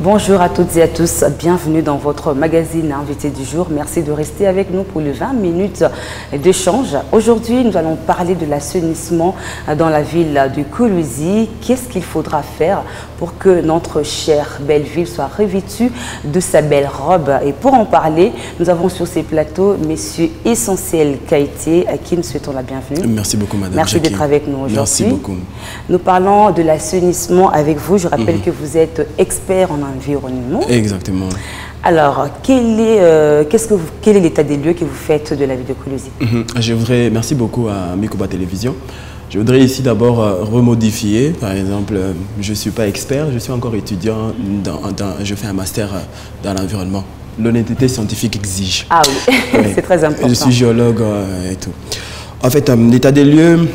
Bonjour à toutes et à tous, bienvenue dans votre magazine Invité du jour. Merci de rester avec nous pour les 20 minutes d'échange. Aujourd'hui, nous allons parler de l'assainissement dans la ville de Kolwezi. Qu'est-ce qu'il faudra faire pour que notre chère belle ville soit revêtue de sa belle robe? Et pour en parler, nous avons sur ces plateaux Messieurs Essentiel Kaité, à qui nous souhaitons la bienvenue. Merci beaucoup, madame. Merci d'être avec nous aujourd'hui. Merci beaucoup. Nous parlons de l'assainissement avec vous. Je rappelle que vous êtes expert en environnement. Exactement. Alors, quel est l'état des lieux que vous faites de la ville de Kolwezi? Merci beaucoup à Mikoba Télévision. Je voudrais ici d'abord remodifier. Par exemple, je ne suis pas expert, je suis encore étudiant, je fais un master dans l'environnement. L'honnêteté scientifique exige. Ah oui, oui. C'est très important. Je suis géologue et tout. En fait, l'état des lieux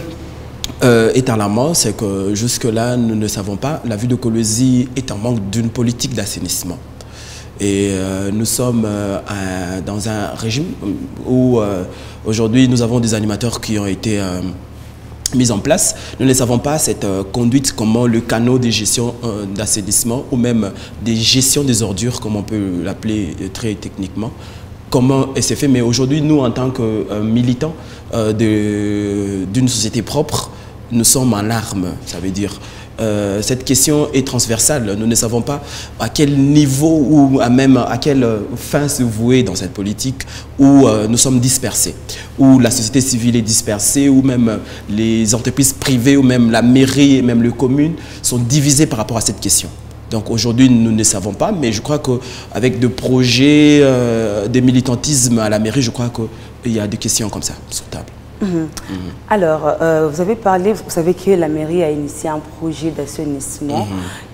est alarmant, c'est que jusque-là, nous ne savons pas. La ville de Kolwezi est en manque d'une politique d'assainissement. Et nous sommes dans un régime où aujourd'hui, nous avons des animateurs qui ont été mis en place. Nous ne savons pas cette conduite, comment le canot de gestion d'assainissement ou même des gestions des ordures, comme on peut l'appeler très techniquement, comment c'est fait. Mais aujourd'hui, nous, en tant que militants d'une société propre, nous sommes en larmes. Ça veut dire cette question est transversale. Nous ne savons pas à quel niveau ou même à quelle fin se vouer dans cette politique où nous sommes dispersés, où la société civile est dispersée, où même les entreprises privées, ou même la mairie et même les communes sont divisées par rapport à cette question. Donc aujourd'hui, nous ne savons pas, mais je crois qu'avec des projets de militantisme à la mairie, je crois qu'il y a des questions comme ça sur table. Alors, vous avez parlé, vous savez que la mairie a initié un projet d'assainissement.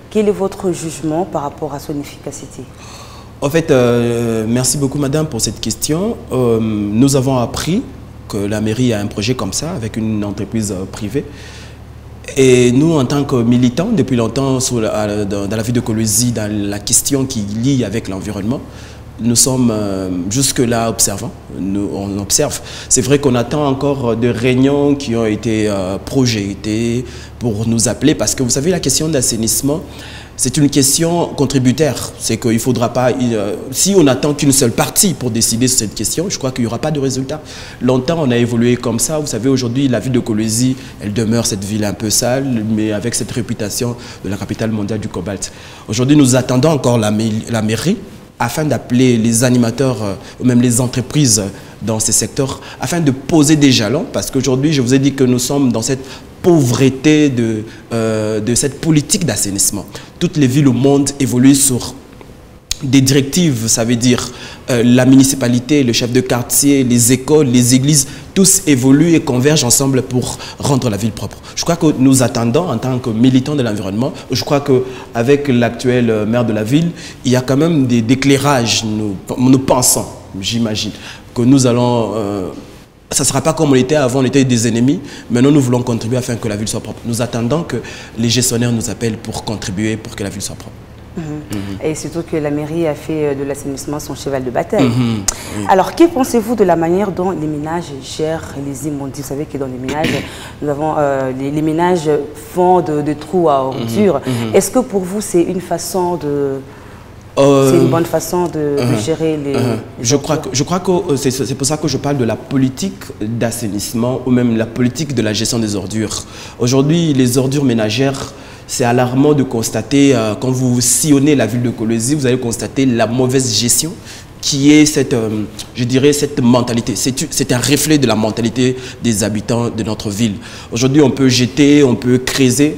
Quel est votre jugement par rapport à son efficacité? En fait, merci beaucoup madame pour cette question. Nous avons appris que la mairie a un projet comme ça avec une entreprise privée. Et nous, en tant que militants, depuis longtemps dans la ville de Kolwezi, dans la question qui lie avec l'environnement, nous sommes jusque-là observants, on observe. C'est vrai qu'on attend encore des réunions qui ont été projetées pour nous appeler, parce que vous savez, la question d'assainissement, c'est une question contributaire. C'est qu'il ne faudra pas... si on attend qu'une seule partie pour décider sur cette question, je crois qu'il n'y aura pas de résultat. Longtemps, on a évolué comme ça. Vous savez, aujourd'hui, la ville de Kolwezi, elle demeure cette ville un peu sale, mais avec cette réputation de la capitale mondiale du cobalt. Aujourd'hui, nous attendons encore la mairie, afin d'appeler les animateurs ou même les entreprises dans ces secteurs, afin de poser des jalons, parce qu'aujourd'hui, je vous ai dit que nous sommes dans cette pauvreté de cette politique d'assainissement. Toutes les villes au monde évoluent sur des directives, ça veut dire la municipalité, le chef de quartier, les écoles, les églises, tous évoluent et convergent ensemble pour rendre la ville propre. Je crois que nous attendons, en tant que militants de l'environnement, je crois qu'avec l'actuel maire de la ville, il y a quand même des éclairages. Nous pensons, j'imagine, que nous allons... ça ne sera pas comme on était avant, on était des ennemis. Maintenant, nous voulons contribuer afin que la ville soit propre. Nous attendons que les gestionnaires nous appellent pour contribuer pour que la ville soit propre. Et surtout que la mairie a fait de l'assainissement son cheval de bataille. Alors, que pensez-vous de la manière dont les ménages gèrent les immondices? Vous savez que dans les ménages, nous avons, les ménages font de trous à ordures. Est-ce que pour vous, c'est une façon de... c'est une bonne façon de gérer les je crois que c'est pour ça que je parle de la politique d'assainissement ou même la politique de la gestion des ordures. Aujourd'hui, les ordures ménagères, c'est alarmant de constater, quand vous sillonnez la ville de Kolwezi, vous allez constater la mauvaise gestion qui est cette, je dirais, cette mentalité. C'est un reflet de la mentalité des habitants de notre ville. Aujourd'hui, on peut jeter, on peut creuser.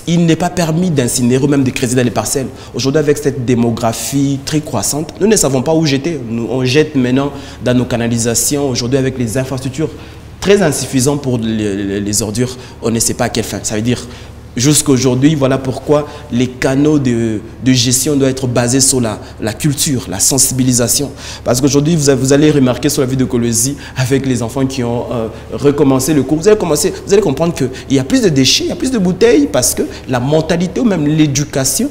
Il n'est pas permis d'incinérer ou même de creuser dans les parcelles. Aujourd'hui, avec cette démographie très croissante, nous ne savons pas où jeter. On jette maintenant dans nos canalisations. Aujourd'hui, avec les infrastructures très insuffisantes pour les ordures, on ne sait pas à quelle fin. Ça veut dire... Jusqu'aujourd'hui, voilà pourquoi les canaux de gestion doivent être basés sur la culture, la sensibilisation. Parce qu'aujourd'hui, vous allez remarquer sur la ville de Kolwezi, avec les enfants qui ont recommencé le cours, vous allez comprendre qu'il y a plus de déchets, il y a plus de bouteilles, parce que la mentalité ou même l'éducation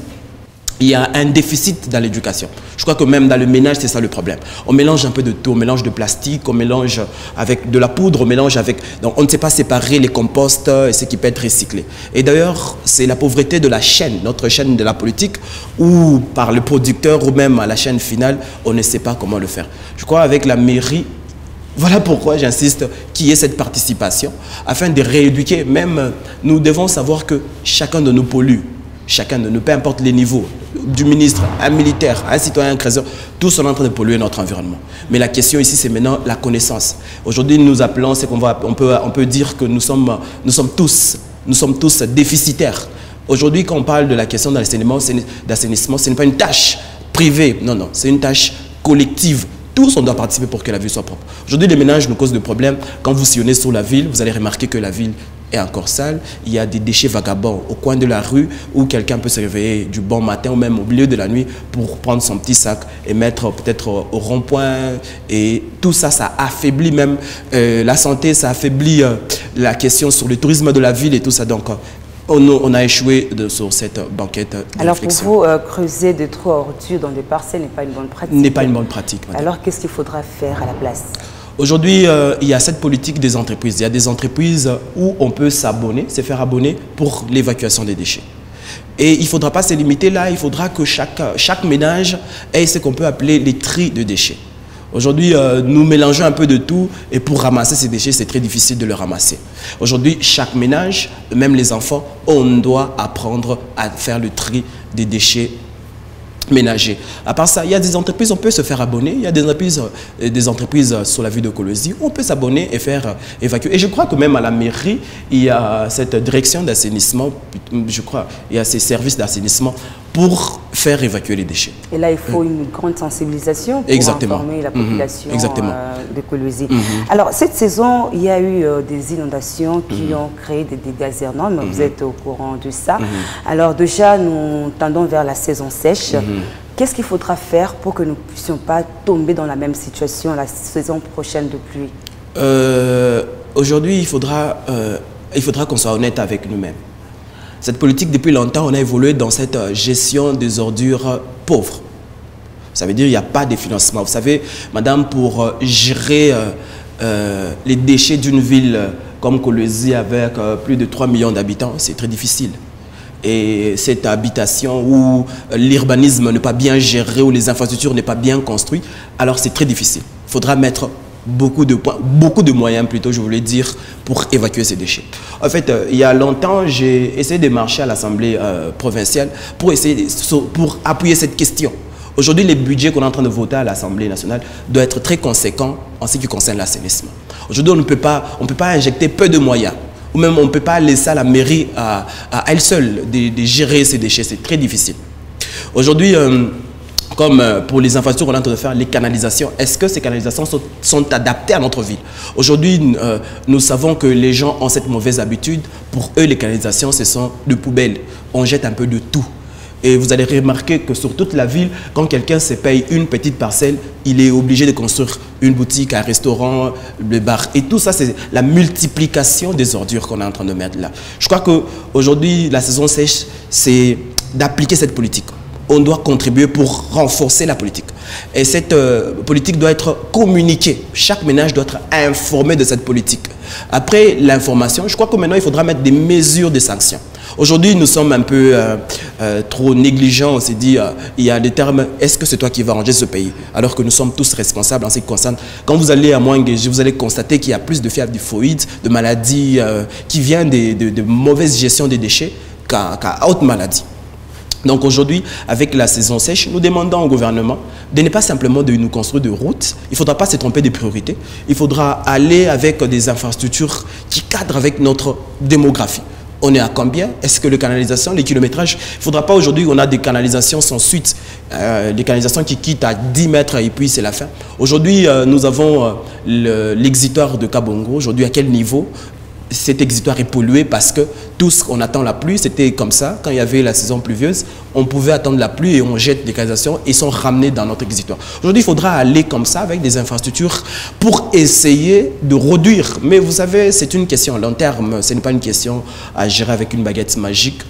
il y a un déficit dans l'éducation. Je crois que même dans le ménage, c'est ça le problème. On mélange un peu de tout, on mélange de plastique, on mélange avec de la poudre, on mélange avec... Donc on ne sait pas séparer les composts et ce qui peut être recyclé. Et d'ailleurs, c'est la pauvreté de la chaîne, notre chaîne de la politique, où par le producteur ou même à la chaîne finale, on ne sait pas comment le faire. Je crois avec la mairie, voilà pourquoi j'insiste qu'il y ait cette participation, afin de rééduquer. Même, nous devons savoir que chacun de nous pollue. Chacun de nous, peu importe les niveaux, du ministre, un militaire, un citoyen, un créateur, tous sont en train de polluer notre environnement. Mais la question ici, c'est maintenant la connaissance. Aujourd'hui, nous appelons, c'est on peut dire que nous sommes tous déficitaires. Aujourd'hui, quand on parle de la question d'assainissement, ce n'est pas une tâche privée, non, non, c'est une tâche collective. Tous, on doit participer pour que la ville soit propre. Aujourd'hui, les ménages nous causent des problèmes. Quand vous sillonnez sur la ville, vous allez remarquer que la ville est encore sale. Il y a des déchets vagabonds au coin de la rue où quelqu'un peut se réveiller du bon matin ou même au milieu de la nuit pour prendre son petit sac et mettre peut-être au rond-point. Et tout ça, ça affaiblit même la santé, ça affaiblit la question sur le tourisme de la ville et tout ça. Donc, on a échoué sur cette banquette de Alors réflexion. pour vous, creuser des trous à ordures dans des parcelles n'est pas une bonne pratique. N'est pas une bonne pratique, madame. Alors qu'est-ce qu'il faudra faire à la place? Aujourd'hui, il y a cette politique des entreprises. Il y a des entreprises où on peut s'abonner, se faire abonner pour l'évacuation des déchets. Et il ne faudra pas se limiter là, il faudra que chaque ménage ait ce qu'on peut appeler les tris de déchets. Aujourd'hui, nous mélangeons un peu de tout et pour ramasser ces déchets, c'est très difficile de les ramasser. Aujourd'hui, chaque ménage, même les enfants, on doit apprendre à faire le tri des déchets ménagers. À part ça, il y a des entreprises, on peut se faire abonner. Il y a des entreprises sur la ville de Colosie où on peut s'abonner et faire évacuer. Et je crois que même à la mairie, il y a cette direction d'assainissement, je crois, il y a ces services d'assainissement pour faire évacuer les déchets. Et là, il faut une grande sensibilisation pour informer la population de Colosie. Alors, cette saison, il y a eu des inondations qui ont créé des dégâts énormes. Vous êtes au courant de ça. Alors, déjà, nous tendons vers la saison sèche. Qu'est-ce qu'il faudra faire pour que nous ne puissions pas tomber dans la même situation la saison prochaine de pluie? Aujourd'hui, il faudra qu'on soit honnête avec nous-mêmes. Cette politique, depuis longtemps, on a évolué dans cette gestion des ordures pauvres. Ça veut dire qu'il n'y a pas de financement. Vous savez, madame, pour gérer les déchets d'une ville comme Colosie avec plus de 3 millions d'habitants, c'est très difficile. Et cette habitation où l'urbanisme n'est pas bien géré, où les infrastructures n'est pas bien construites, alors c'est très difficile. Il faudra mettre beaucoup de moyens, plutôt, je voulais dire, pour évacuer ces déchets. En fait, il y a longtemps, j'ai essayé de marcher à l'Assemblée provinciale pour appuyer cette question. Aujourd'hui, les budgets qu'on est en train de voter à l'Assemblée nationale doivent être très conséquents en ce qui concerne l'assainissement. Aujourd'hui, on ne peut pas injecter peu de moyens. Ou même, on ne peut pas laisser à la mairie à elle seule de gérer ces déchets. C'est très difficile. Aujourd'hui, comme pour les infrastructures qu'on est en train de faire, les canalisations, est-ce que ces canalisations sont adaptées à notre ville? Aujourd'hui, nous savons que les gens ont cette mauvaise habitude. Pour eux, les canalisations, ce sont des poubelles. On jette un peu de tout. Et vous allez remarquer que sur toute la ville, quand quelqu'un se paye une petite parcelle, il est obligé de construire une boutique, un restaurant, le bar. Et tout ça, c'est la multiplication des ordures qu'on est en train de mettre là. Je crois qu'aujourd'hui, la saison sèche, c'est d'appliquer cette politique. On doit contribuer pour renforcer la politique. Et cette politique doit être communiquée. Chaque ménage doit être informé de cette politique. Après l'information, je crois que maintenant, il faudra mettre des mesures de sanctions. Aujourd'hui, nous sommes un peu trop négligents. On s'est dit, il y a des termes, est-ce que c'est toi qui vas ranger ce pays? Alors que nous sommes tous responsables en ce qui concerne. Quand vous allez à Mouangéji, vous allez constater qu'il y a plus de fièvre typhoïde, de maladies qui viennent de mauvaise gestion des déchets qu'à haute maladie. Donc aujourd'hui, avec la saison sèche, nous demandons au gouvernement de ne pas simplement de nous construire de routes. Il ne faudra pas se tromper des priorités. Il faudra aller avec des infrastructures qui cadrent avec notre démographie. On est à combien? Est-ce que les canalisations, les kilométrages, il ne faudra pas aujourd'hui qu'on a des canalisations sans suite, des canalisations qui quittent à 10 mètres et puis c'est la fin. Aujourd'hui, nous avons l'exutoire de Kabongo. Aujourd'hui, à quel niveau cet exutoire est pollué? Parce que tous, on attend la pluie, c'était comme ça. Quand il y avait la saison pluvieuse, on pouvait attendre la pluie et on jette des canalisations et sont ramenés dans notre exutoire. Aujourd'hui, il faudra aller comme ça avec des infrastructures pour essayer de réduire. Mais vous savez, c'est une question à long terme, ce n'est pas une question à gérer avec une baguette magique.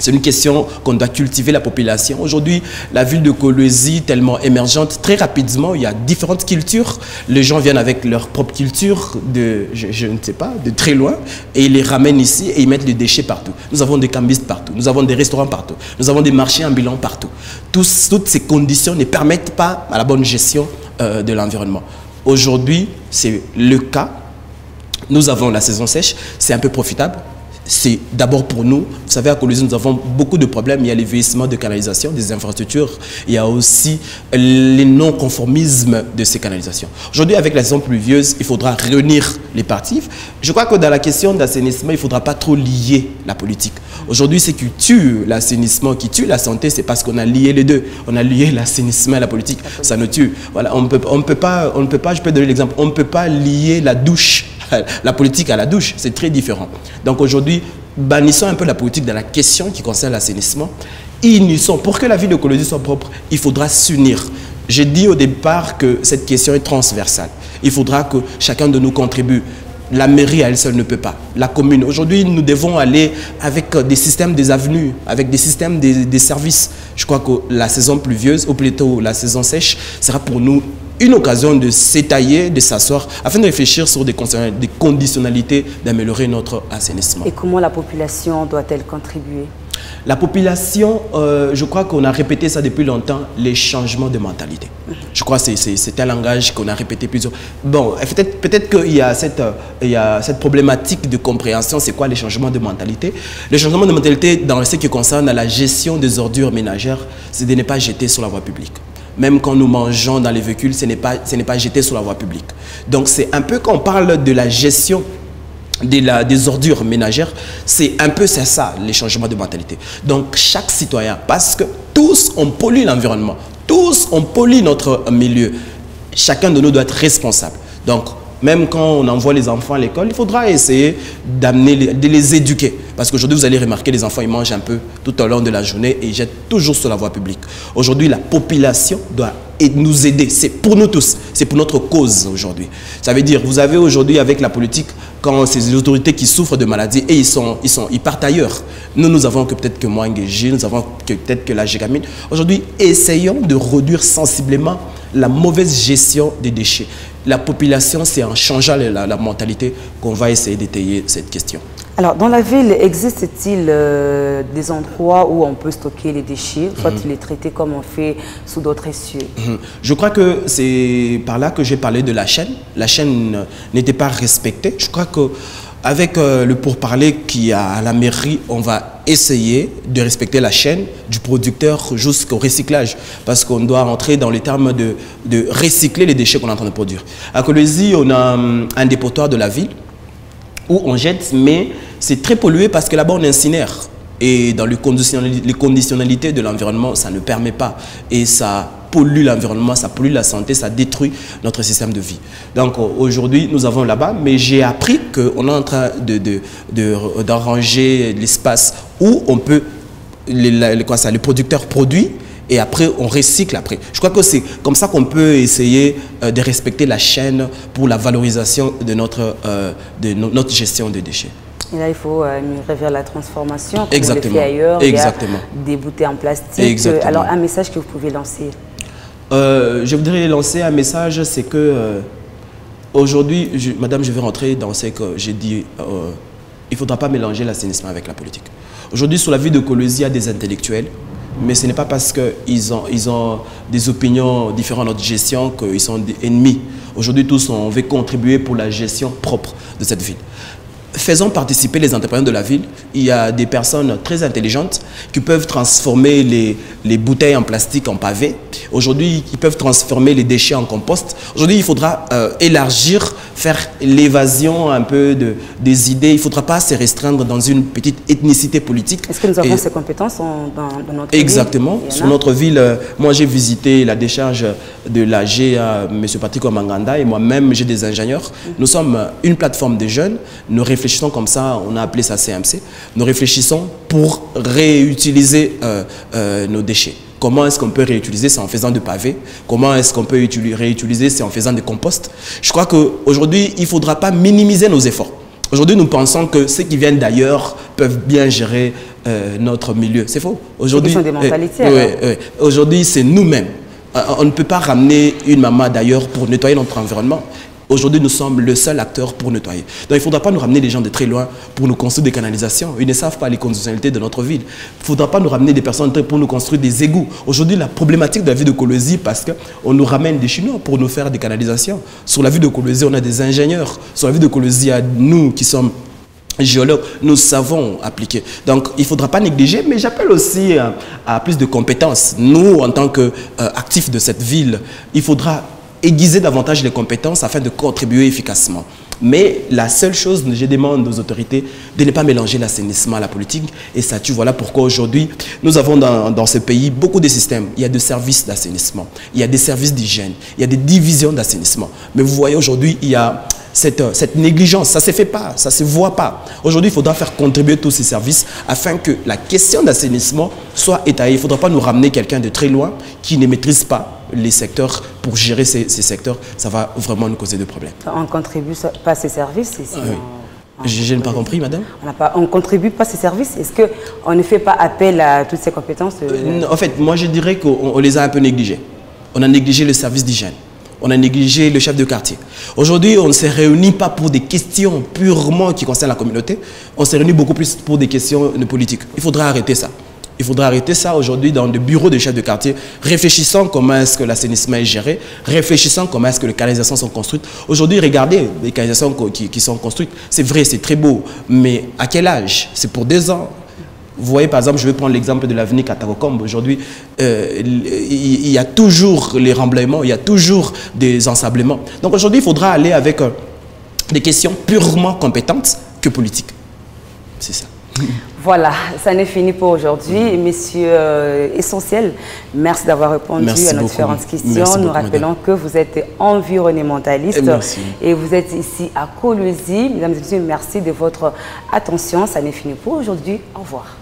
C'est une question qu'on doit cultiver la population. Aujourd'hui, la ville de Kolwezi, tellement émergente, très rapidement, il y a différentes cultures. Les gens viennent avec leur propre culture de, je ne sais pas, de très loin, et ils les ramènent ici et ils mettent les déchets partout. Nous avons des cambistes partout, nous avons des restaurants partout, nous avons des marchés ambulants partout. Toutes ces conditions ne permettent pas à la bonne gestion de l'environnement. Aujourd'hui, c'est le cas. Nous avons la saison sèche, c'est un peu profitable. C'est d'abord pour nous. Vous savez, à Kolwezi, nous avons beaucoup de problèmes. Il y a les vieillissements de canalisation, des infrastructures. Il y a aussi les non-conformismes de ces canalisations. Aujourd'hui, avec la saison pluvieuse, il faudra réunir les parties. Je crois que dans la question d'assainissement, il ne faudra pas trop lier la politique. Aujourd'hui, ce qui tue l'assainissement, qui tue la santé, c'est parce qu'on a lié les deux. On a lié l'assainissement et la politique. Ça nous tue. Voilà, on ne peut pas, je peux donner l'exemple, on ne peut pas lier la douche, la politique à la douche, c'est très différent. Donc aujourd'hui, bannissons un peu la politique dans la question qui concerne l'assainissement. Unissons, pour que la ville de Kolwezi soit propre, il faudra s'unir. J'ai dit au départ que cette question est transversale. Il faudra que chacun de nous contribue. La mairie à elle seule ne peut pas. La commune. Aujourd'hui, nous devons aller avec des systèmes des avenues, avec des systèmes des services. Je crois que la saison pluvieuse, ou plutôt la saison sèche, sera pour nous une occasion de s'étayer, de s'asseoir, afin de réfléchir sur des conditionnalités d'améliorer notre assainissement. Et comment la population doit-elle contribuer? La population, je crois qu'on a répété ça depuis longtemps, les changements de mentalité. Je crois que c'est un langage qu'on a répété plusieurs. Bon, peut-être qu'il y a cette problématique de compréhension, c'est quoi les changements de mentalité? Le changement de mentalité dans ce qui concerne la gestion des ordures ménagères, c'est de ne pas jeter sur la voie publique. Même quand nous mangeons dans les véhicules, ce n'est pas jeté sur la voie publique. Donc c'est un peu quand on parle de la gestion des ordures ménagères, c'est un peu ça, les changements de mentalité. Donc chaque citoyen, parce que tous on pollue l'environnement, tous on pollue notre milieu, chacun de nous doit être responsable. Donc même quand on envoie les enfants à l'école, il faudra essayer de les éduquer. Parce qu'aujourd'hui, vous allez remarquer, les enfants, ils mangent un peu tout au long de la journée et ils jettent toujours sur la voie publique. Aujourd'hui, la population doit nous aider. C'est pour nous tous. C'est pour notre cause aujourd'hui. Ça veut dire, vous avez aujourd'hui avec la politique, quand c'est les autorités qui souffrent de maladies et ils partent ailleurs. Nous avons que peut-être que Mwangeji, nous avons peut-être que la Gégamine. Aujourd'hui, essayons de réduire sensiblement la mauvaise gestion des déchets. La population, c'est en changeant la mentalité qu'on va essayer d'étayer cette question. Alors, dans la ville, existe-t-il des endroits où on peut stocker les déchets, soit les traiter comme on fait sous d'autres essieux? Je crois que c'est par là que j'ai parlé de la chaîne. La chaîne n'était pas respectée. Je crois qu'avec le pourparler qu'il y a à la mairie, on va essayer de respecter la chaîne du producteur jusqu'au recyclage. Parce qu'on doit rentrer dans les termes de recycler les déchets qu'on est en train de produire. À Kolwezi, on a un dépotoir de la ville où on jette, mais c'est très pollué parce que là-bas on incinère. Et dans les conditionnalités de l'environnement, ça ne permet pas. Et ça pollue l'environnement, ça pollue la santé, ça détruit notre système de vie. Donc aujourd'hui, nous avons là-bas, mais j'ai appris qu'on est en train d'arranger l'espace où on peut, le producteur produit, et après, on recycle après. Je crois que c'est comme ça qu'on peut essayer de respecter la chaîne pour la valorisation de notre gestion des déchets. Et là, il faut migrer vers la transformation, comme Exactement. on le fait ailleurs. Exactement. Il y a des bouteilles en plastique. Exactement. Alors, un message que vous pouvez lancer? Je voudrais lancer un message, c'est que aujourd'hui, madame, je vais rentrer dans ce que j'ai dit. Il ne faudra pas mélanger l'assainissement avec la politique. Aujourd'hui, sur la ville de Kolwezi, il y a des intellectuels. Mais ce n'est pas parce qu'ils ont des opinions différentes de notre gestion qu'ils sont des ennemis. Aujourd'hui, tous, on veut contribuer pour la gestion propre de cette ville. Faisons participer les entrepreneurs de la ville. Il y a des personnes très intelligentes qui peuvent transformer les bouteilles en plastique en pavé. Aujourd'hui, ils peuvent transformer les déchets en compost. Aujourd'hui, il faudra élargir, faire l'évasion un peu des idées. Il ne faudra pas se restreindre dans une petite ethnicité politique. Est-ce que nous avons ces compétences dans notre Exactement. ville? Sur notre ville, moi j'ai visité la décharge de l'AG à M. Patrick Omanganda et moi-même j'ai des ingénieurs. Nous sommes une plateforme de jeunes. Nous réfléchissons comme ça, on a appelé ça CMC. Nous réfléchissons pour réutiliser nos déchets. Comment est-ce qu'on peut réutiliser? C'est en faisant de pavés. Comment est-ce qu'on peut réutiliser? C'est en faisant des composts. Je crois qu'aujourd'hui, il ne faudra pas minimiser nos efforts. Aujourd'hui, nous pensons que ceux qui viennent d'ailleurs peuvent bien gérer notre milieu. C'est faux. Aujourd'hui, des mentalités. Aujourd'hui, c'est nous-mêmes. On ne peut pas ramener une maman d'ailleurs pour nettoyer notre environnement. Aujourd'hui, nous sommes le seul acteur pour nettoyer. Donc, il ne faudra pas nous ramener des gens de très loin pour nous construire des canalisations. Ils ne savent pas les conditionnalités de notre ville. Il ne faudra pas nous ramener des personnes pour nous construire des égouts. Aujourd'hui, la problématique de la ville de Kolwezi, parce qu'on nous ramène des Chinois pour nous faire des canalisations. Sur la ville de Kolwezi, on a des ingénieurs. Sur la ville de Kolwezi, il y a nous qui sommes géologues, nous savons appliquer. Donc, il ne faudra pas négliger, mais j'appelle aussi à plus de compétences. Nous, en tant qu'actifs de cette ville, il faudra aiguiser davantage les compétences afin de contribuer efficacement. Mais la seule chose, je demande aux autorités de ne pas mélanger l'assainissement à la politique. Et ça, tu voilà pourquoi aujourd'hui, nous avons dans ce pays beaucoup de systèmes. Il y a des services d'assainissement, il y a des services d'hygiène, il y a des divisions d'assainissement. Mais vous voyez aujourd'hui, il y a cette négligence, ça ne se fait pas, ça ne se voit pas. Aujourd'hui, il faudra faire contribuer tous ces services afin que la question d'assainissement soit étayée. Il ne faudra pas nous ramener quelqu'un de très loin qui ne maîtrise pas les secteurs pour gérer ces secteurs. Ça va vraiment nous causer des problèmes. On ne contribue pas à ces services ici. Je n'ai pas compris, madame. On ne contribue pas à ces services. Est-ce qu'on ne fait pas appel à toutes ces compétences En fait, moi je dirais qu'on les a un peu négligées. On a négligé le service d'hygiène. On a négligé le chef de quartier. Aujourd'hui, on ne se réunit pas pour des questions purement qui concernent la communauté. On se réunit beaucoup plus pour des questions de politique. Il faudra arrêter ça. Il faudra arrêter ça aujourd'hui dans le bureau des chefs de quartier, réfléchissant comment est-ce que l'assainissement est géré, réfléchissant comment est-ce que les canalisations sont construites. Aujourd'hui, regardez les canalisations qui sont construites. C'est vrai, c'est très beau, mais à quel âge? C'est pour 2 ans. Vous voyez, par exemple, je vais prendre l'exemple de l'avenue Katakokombe. Aujourd'hui, il y a toujours les remblaiements, il y a toujours des ensablements. Donc aujourd'hui, il faudra aller avec des questions purement compétentes que politiques. C'est ça. Voilà, ça n'est fini pour aujourd'hui. Messieurs Essentiel, merci d'avoir répondu à nos différentes questions. Nous rappelons que vous êtes environnementaliste et vous êtes ici à Kolwezi. Mesdames et messieurs, merci de votre attention. Ça n'est fini pour aujourd'hui. Au revoir.